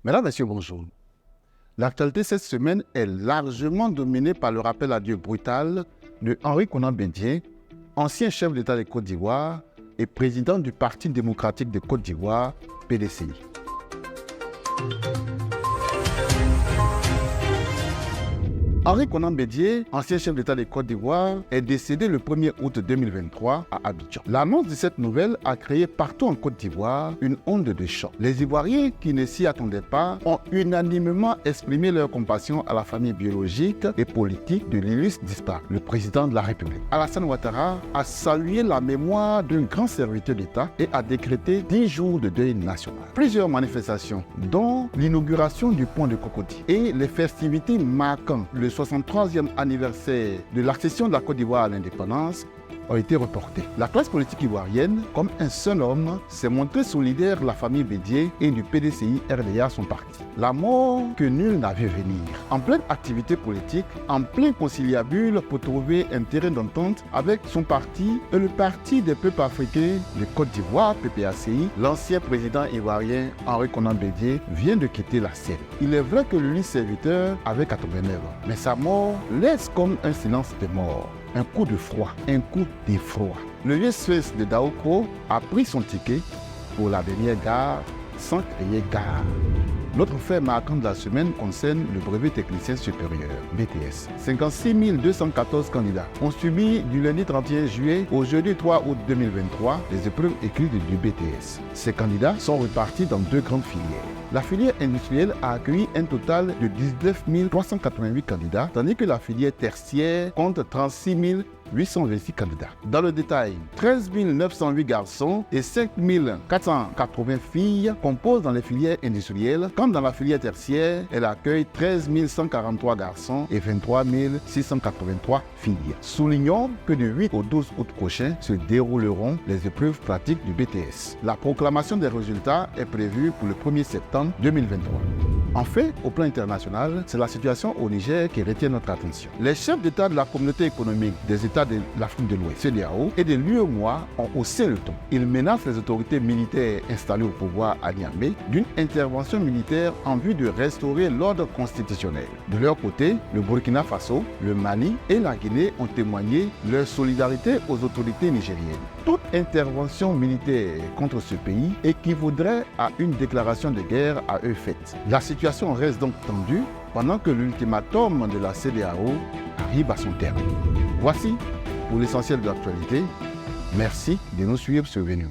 Mesdames, Messieurs, bonjour. L'actualité cette semaine est largement dominée par le rappel à Dieu brutal de Henri Konan Bédié, ancien chef d'État de Côte d'Ivoire et président du Parti démocratique de Côte d'Ivoire, PDCI. Henri Konan Bédié, ancien chef d'État de Côte d'Ivoire, est décédé le 1er août 2023 à Abidjan. L'annonce de cette nouvelle a créé partout en Côte d'Ivoire une onde de choc. Les Ivoiriens qui ne s'y attendaient pas ont unanimement exprimé leur compassion à la famille biologique et politique de l'illustre disparu, le président de la République. Alassane Ouattara a salué la mémoire d'un grand serviteur d'État et a décrété 10 jours de deuil national. Plusieurs manifestations, dont l'inauguration du pont de Cocody et les festivités marquant le 63e anniversaire de l'accession de la Côte d'Ivoire à l'indépendance ont été reportés. La classe politique ivoirienne, comme un seul homme, s'est montrée solidaire de la famille Bédié et du PDCI RDA, son parti. La mort que nul n'a vu venir. En pleine activité politique, en plein conciliabule pour trouver un terrain d'entente avec son parti et le Parti des peuples africains de Côte d'Ivoire, PPACI, l'ancien président ivoirien Henri Konan Bédié vient de quitter la scène. Il est vrai que lui serviteur avait 89 ans, mais sa mort laisse comme un silence de mort. Un coup de froid, un coup d'effroi. Le vieux Suisse de Daoko a pris son ticket pour la dernière gare sans crier gare. L'autre fait marquant de la semaine concerne le brevet technicien supérieur, BTS. 56 214 candidats ont subi du lundi 31 juillet au jeudi 3 août 2023 les épreuves écrites du BTS. Ces candidats sont repartis dans deux grandes filières. La filière industrielle a accueilli un total de 19 388 candidats, tandis que la filière tertiaire compte 36 826 candidats. Dans le détail, 13 908 garçons et 5 480 filles composent dans les filières industrielles, quand dans la filière tertiaire, elle accueille 13 143 garçons et 23 683 filles. Soulignons que du 8 au 12 août prochain se dérouleront les épreuves pratiques du BTS. La proclamation des résultats est prévue pour le 1er septembre 2023. En fait, au plan international, c'est la situation au Niger qui retient notre attention. Les chefs d'État de la communauté économique des États de l'Afrique de l'Ouest, CEDEAO, et de l'UEMOA ont haussé le ton. Ils menacent les autorités militaires installées au pouvoir à Niamey d'une intervention militaire en vue de restaurer l'ordre constitutionnel. De leur côté, le Burkina Faso, le Mali et la Guinée ont témoigné leur solidarité aux autorités nigériennes. Toute intervention militaire contre ce pays équivaudrait à une déclaration de guerre à eux faite. La situation reste donc tendue pendant que l'ultimatum de la CEDEAO arrive à son terme. Voici pour l'essentiel de l'actualité. Merci de nous suivre sur VNews.